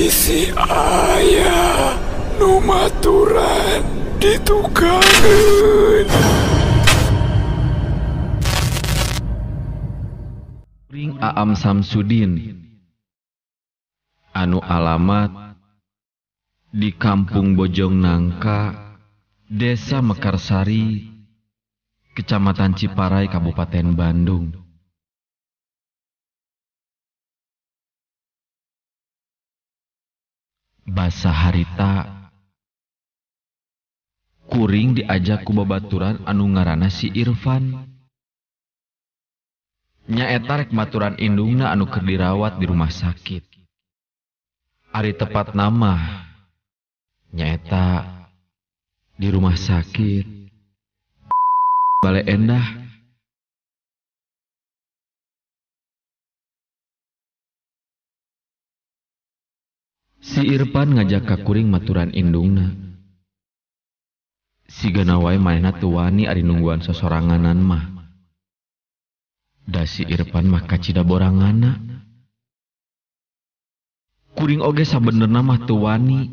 bisi ayah numaturan ditukangeun. Kuring Aam Samsudin anu alamat di Kampung Bojong Nangka, Desa Mekarsari, Kecamatan Ciparai, Kabupaten Bandung. Basa harita kuring diajak ku babaturan anu ngaranna si Irfan. Nyaeta rek baturan indungna anu keur dirawat di rumah sakit. Ari tepat nama nyaeta di rumah sakit Bale Endah. Si Irfan ngajak ka kuring maturan indungna. Sigana wae manehna teu wani ari nungguan sosoranganan mah. Da si Irfan mah kacida borangana. Kuring oge sabenerna mah teu wani.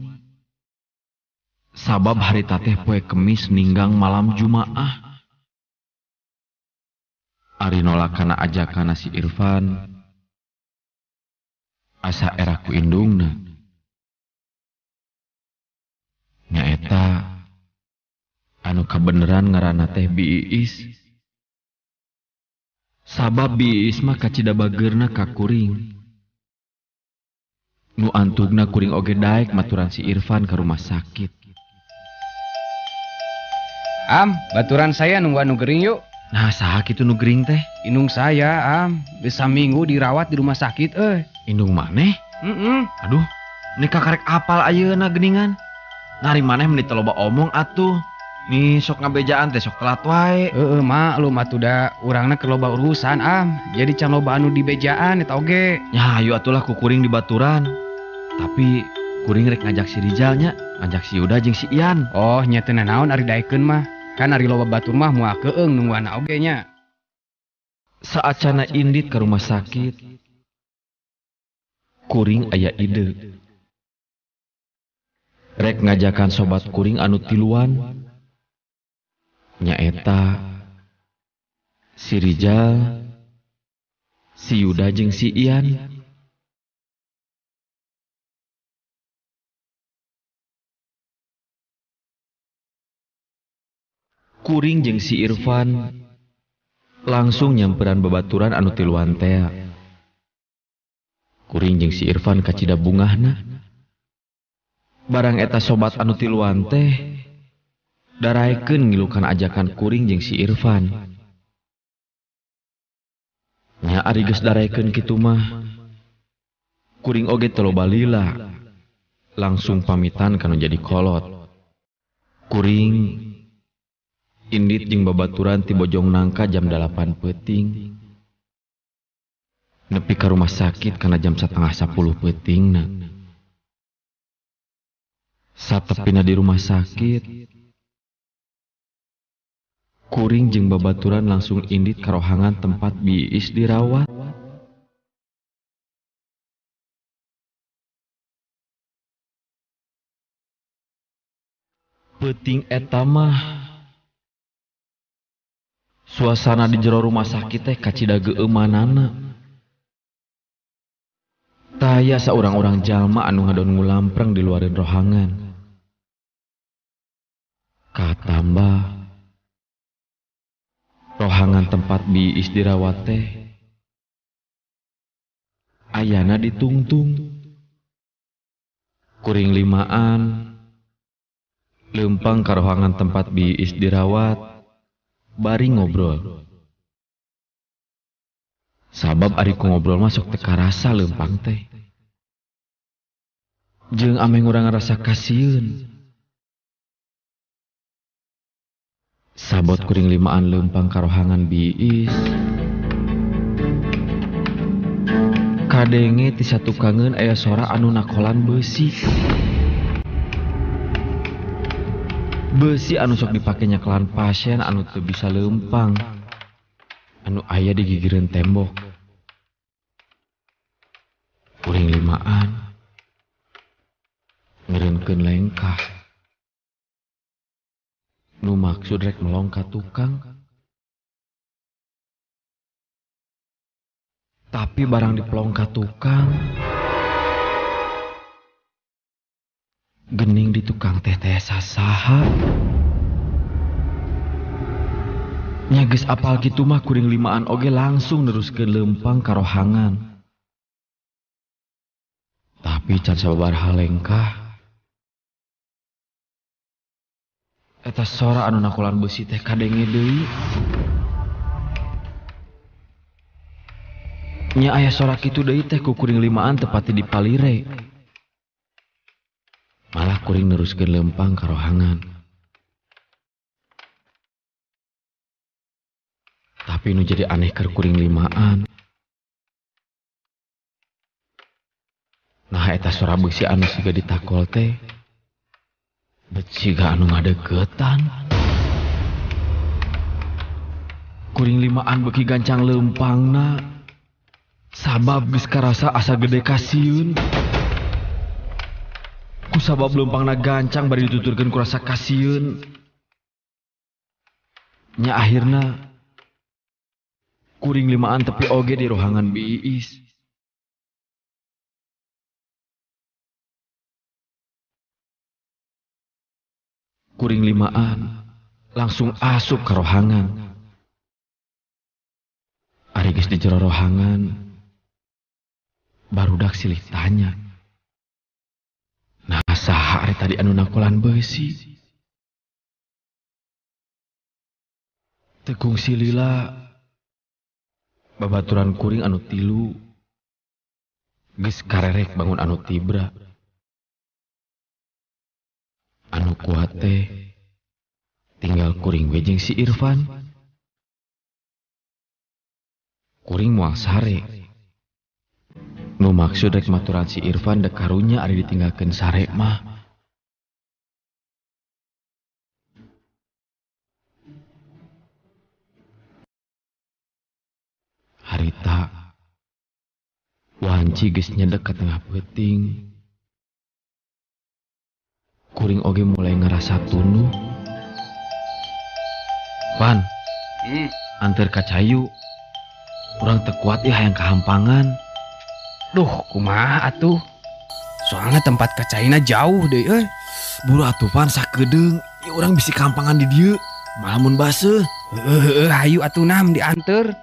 Sabab harita teh poe Kemis ninggang malam Jumaah. Ari nolakana ajakana si Irfan, asa era ku indungna. Nyaeta anu kabeneran ngaranna teh Biis. Sabab Biis mah kacida bageurna ka kuring. Nu antugna kuring oge daek maturan si Irfan ke rumah sakit. Am, baturan saya nunggu anu gering yuk. Nah, saha kitu nu gering teh? Indung saya, Am, bisa minggu dirawat di rumah sakit, Indung maneh? Aduh, ini kakarek apal ayeuna geningan. Nari maneh menit loba omong atuh. Nih sok ngabejaan teh sok telat wae. Maklum atuh da urangna keur loba urusan, Am. Jadi can loba anu di bejaan eta oge. Ya, ayo atulah ku kuring di baturan. Tapi kuring rek ngajak si Rizal nya, ngajak si Yuda jeung si Ian. Oh, nya teu naon ari daekeun mah. Kan ari loba batur mah moal keung nungguana oge nya. Saacana indit ke rumah sakit, kuring aya ide. Rek ngajakan sobat kuring anu tiluan. Nyaeta si Rizal, si Yuda jeung si Ian. Kuring jeung si Irfan langsung nyamperan babaturan anu tiluan teh. Kuring jeung si Irfan kacida bungahna. Barang eta sobat anu tiluan teh daraekeun ngilukan ajakan kuring jeung si Irfan. Nya ari geus daraekeun kitu mah kuring oge teu loba lila langsung pamitan kanu jadi kolot. Kuring indit jeung babaturan ti Bojong Nangka jam 8 peuting. Nepi ka rumah sakit kana jam 9:30 peutingna. Satepina di rumah sakit, kuring jeung babaturan langsung indit ka rohangan tempat Biis dirawat. Peuting eta mah suasana di jero rumah sakit teh kacida geueumanana. Taya saurang-urang jalma anu ngadon ngulampreng di luarin rohangan. Katambah rohangan tempat Biis dirawat teh ayana ditungtung. Kuring limaan leumpang ka rohangan tempat Biis dirawat bari ngobrol. Sabab ari ku ngobrol masuk teu karasa leumpang teh. Jeung ameh urang ngarasa kasieun. Sabot kuring limaan leumpang ka rohangan Biis. Kadenge ti satukangeun aya sora anu nakolan beusi. Beusi anu sok dipake nyakelan pasien anu teu bisa leumpang. Anu aya di gigireun tembok. Kuring limaan Ngerenkeun lengkah. Nu maksud rek melong ka tukang. Tapi barang dipelong ka tukang, gening di tukang teh sasaha. Nya geus apal kitu mah kuring limaan oge langsung neruskeun leumpang ka rohangan. Tapi can sababaraha lengkah, eta sora anu nakolan beusi teh kadenge deui. Nya aya sora kitu deui teh ku kuring limaan tepati di palire. Malah kuring neruskeun leumpang ka rohangan. Tapi nu jadi aneh keur kuring limaan, nah eta sora beusi anu siga ditakol teh bet siga anu ngadeukeutan. Kuring limaan beuki gancang leumpangna sabab geus karasa asa gede kasieun. Ku sabab leumpangna gancang bari dituturkeun ku rasa kasieun. Nya akhirna kuring limaan tepi oge di rohangan biis. Kuring limaan langsung asup ke rohangan. Ari geus di jero rohangan, barudak silih tanya, nah saha ari tadi anu nakolan beusi? Tegung silila babaturan kuring anu tilu geus karerek bangun anu tibra. Anu kuat teh tinggal kuring we jeung si Irfan. Kuring moal sare. Nu maksud rek maturan si Irfan dek karunya ari ditinggalkeun sare mah. Harita wanci geus nyedek ka tengah peuting. Kuring oge mulai ngerasa tunduh. Pan, anter ka Cayu. Urang teu kuat ieu hayang kahampangan. Duh, kumaha atuh? Soalnya tempat kacaina jauh deh, Buru atuh Pan sakedeung, ieu urang bisi kahampangan di dieu. Malah mun baseuh. Hayu atuh nam dianter.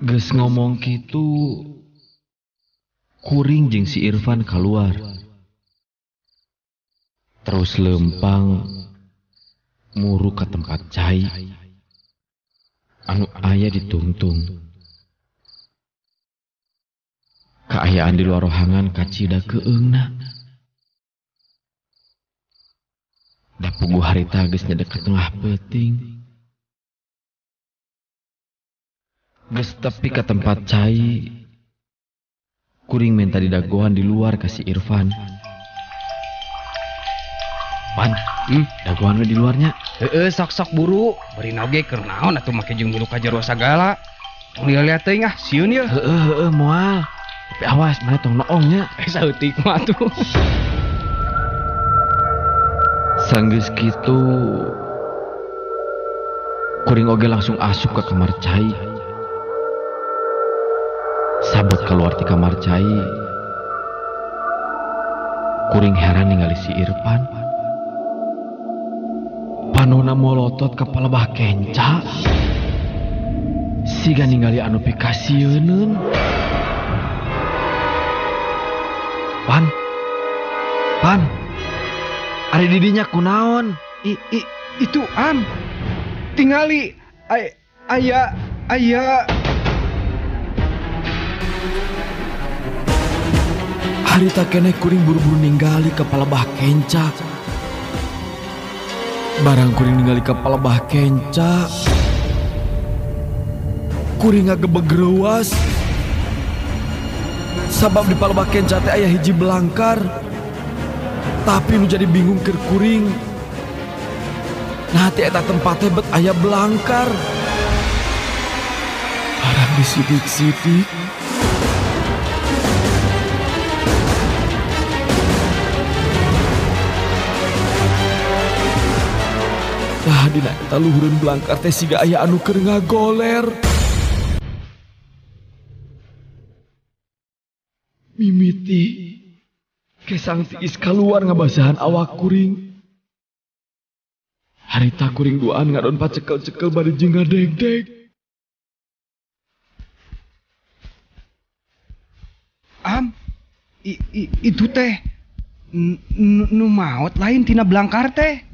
Geus ngomong kitu, kuring jeung si Irfan keluar. Terus lempang muru ke tempat cai anu aya ditungtung. Kaayaan di luar rohangan kacida keungna. Da puguh harita geus nyedek ka tengah peuting. Geus tepi ka tempat cai, kuring minta didagoan di luar ka si Irfan. Pan, dagoan we di luarnya. Sok-sok buru. Bari oge keur naon atuh make jeung bulu kajero sagala. Tong lihat teuing sieun ye. Moal. Tapi awas mana tong noongnya. Saeutik mah atuh. Sanggeus kitu, kuring oge langsung asup ke kamar cai. Sabot keluar di kamar cai, kuring heran ningali si Irfan. Panona molotot ka palebah kenca. Siga ningali anu pikasieun. Pan. Ari didinya kunaon? Itu Am. Tingali aya Harita keneh kuring buru-buru ningali ka palebah kenca. Barang kuring ningali ka palebah kenca, kuring ngagebeg reuas. Sabab di palebah kenca teh aya hiji belangkar. Tapi nu jadi bingung keur kuring. Nah teh eta tempat teh bet aya belangkar. Harang disidik-sidik Nah dina eta luhureun belangkar teh siga aya anu keur ngagoler. Mimiti kesang tiis keluar ngabasahan awak kuring. Harita kuring duaan ngadon pacekel-cekel bari jeung ngadeg-deg. Itu teh nu maot lain tina belangkar teh.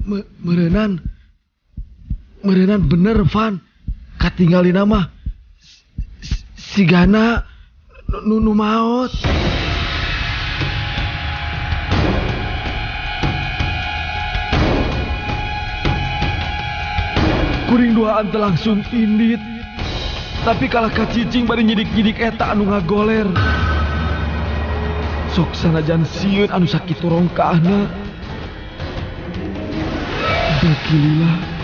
Merenan bener Van. Katinggalina mah sigana nu maot. Kuring duaan teh langsung indit. Tapi kalah kacicing bari nyidik-nyidik eta anu ngagoler. Sok sanajan sieun anu sakitu rongkahna. Bakililah.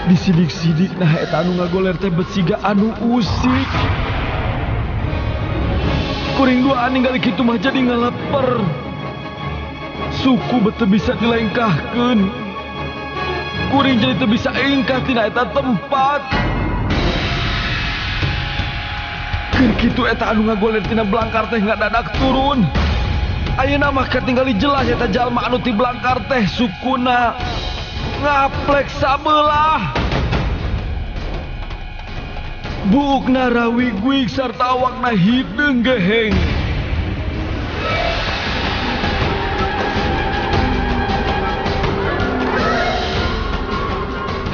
Disidik-sidik nah eta anu ngagoler teh besiga anu usik. Kuring duaan ninggali kitu mah jadi ngaleper. Suku bete bisa dilengkahkeun. Kuring jadi teu bisa ingkah tina eta tempat. Keur kitu eta anu ngagoler tina belangkar teh ngadadak turun. Ayeuna mah katinggali jelas eta jalma anu ti belangkar teh sukuna ngaplek sabelah. Buukna rawig-wig sarta awakna hideung geheng.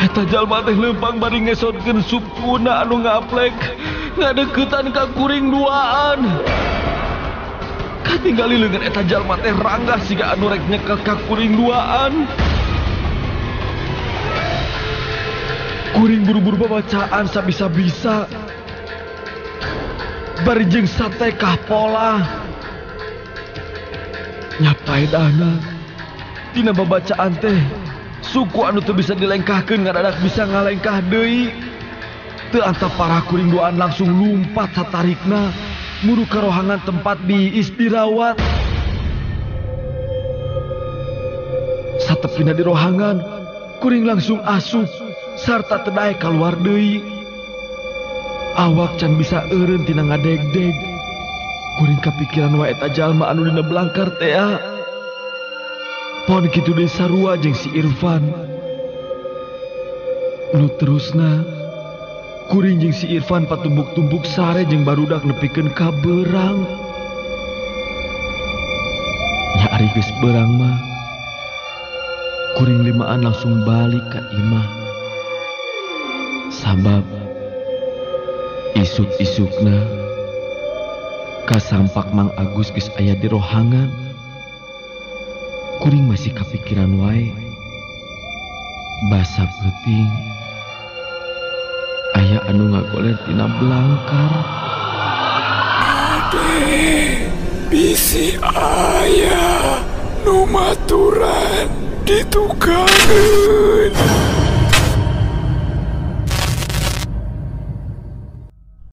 Eta jalma teh leumpang bari ngesotkeun sukuna anu ngaplek ngadeuketan ka kuring duaan. Katinggali leungeun eta jalma teh ranggah siga anu rek nyekel ka kuring duaan. Kuring buru-buru babacaan sabisa-bisa. Bari jeung sate kah pola. Nyapaedahna tina babacaan teh suku anu teu bisa dilengkahkeun ngadadak bisa ngalengkah deui. Teu anta para kuring duaan langsung lumpat satarikna muru ka rohangan tempat biis dirawat. Satepina di rohangan, kuring langsung asup sarta teu daek kaluar deui. Awak can bisa eureun tina ngadeg-deg. Kuring kapikiran wae eta jalma anu dina belangkar teh. Pon kitu deui sarua jeung si Irfan. Nu terusna kuring jeung si Irfan patumbuk-tumbuk sare jeung barudak nepikeun ka beurang. Nya ari geus beurang mah kuring limaan langsung balik ka imah. Sabab isuk-isukna kasampak Mang Agus geus aya di rohangan. Kuring masih kapikiran wae basa peuting aya anu ngagoler tina belangkar. Ade bisi aya nu maturan ditukangeun.